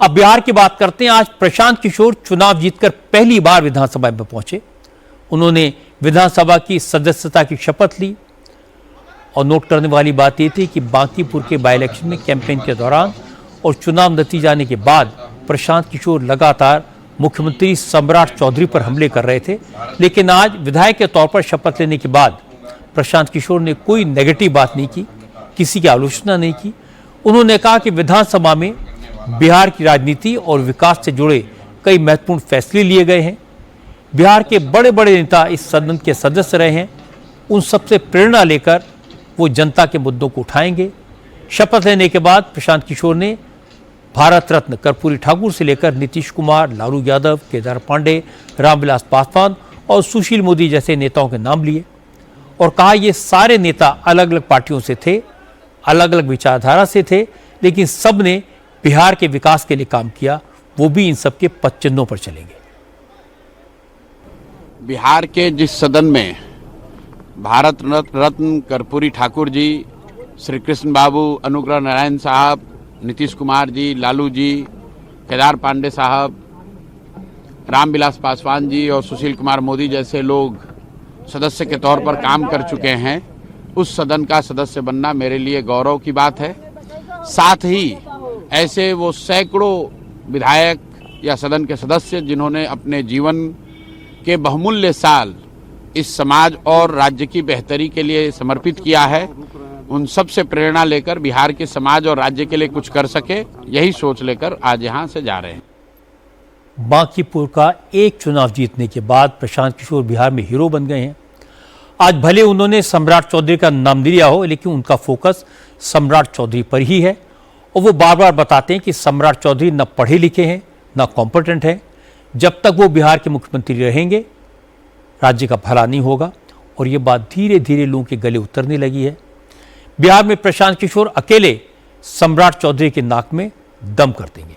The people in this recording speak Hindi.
अब बिहार की बात करते हैं। आज प्रशांत किशोर चुनाव जीतकर पहली बार विधानसभा में पहुंचे। उन्होंने विधानसभा की सदस्यता की शपथ ली। और नोट करने वाली बात यह थी कि बांकीपुर के बाई इलेक्शन में कैंपेन के दौरान और चुनाव नतीजा आने के बाद प्रशांत किशोर लगातार मुख्यमंत्री सम्राट चौधरी पर हमले कर रहे थे, लेकिन आज विधायक के तौर पर शपथ लेने के बाद प्रशांत किशोर ने कोई नेगेटिव बात नहीं की, किसी की आलोचना नहीं की। उन्होंने कहा कि विधानसभा में बिहार की राजनीति और विकास से जुड़े कई महत्वपूर्ण फैसले लिए गए हैं। बिहार के बड़े बड़े नेता इस सदन के सदस्य रहे हैं। उन सबसे प्रेरणा लेकर वो जनता के मुद्दों को उठाएंगे। शपथ लेने के बाद प्रशांत किशोर ने भारत रत्न कर्पूरी ठाकुर से लेकर नीतीश कुमार, लालू यादव, केदार पांडे, रामविलास पासवान और सुशील मोदी जैसे नेताओं के नाम लिए और कहा ये सारे नेता अलग अलग पार्टियों से थे, अलग अलग विचारधारा से थे, लेकिन सब ने बिहार के विकास के लिए काम किया। वो भी इन सबके पद चिन्हों पर चलेंगे। बिहार के जिस सदन में भारत रत्न कर्पूरी ठाकुर जी, श्री कृष्ण बाबू, अनुग्रह नारायण साहब, नीतीश कुमार जी, लालू जी, केदार पांडे साहब, रामविलास पासवान जी और सुशील कुमार मोदी जैसे लोग सदस्य के तौर पर काम कर चुके हैं, उस सदन का सदस्य बनना मेरे लिए गौरव की बात है। साथ ही ऐसे वो सैकड़ों विधायक या सदन के सदस्य जिन्होंने अपने जीवन के बहुमूल्य साल इस समाज और राज्य की बेहतरी के लिए समर्पित किया है, उन सब से प्रेरणा लेकर बिहार के समाज और राज्य के लिए कुछ कर सके, यही सोच लेकर आज यहाँ से जा रहे हैं। बांकीपुर का एक चुनाव जीतने के बाद प्रशांत किशोर बिहार में हीरो बन गए हैं। आज भले उन्होंने सम्राट चौधरी का नाम लिया हो, लेकिन उनका फोकस सम्राट चौधरी पर ही है और वो बार बार बताते हैं कि सम्राट चौधरी न पढ़े लिखे हैं, न कॉम्पिटेंट हैं। जब तक वो बिहार के मुख्यमंत्री रहेंगे, राज्य का भला नहीं होगा और ये बात धीरे धीरे लोगों के गले उतरने लगी है। बिहार में प्रशांत किशोर अकेले सम्राट चौधरी के नाक में दम कर देंगे।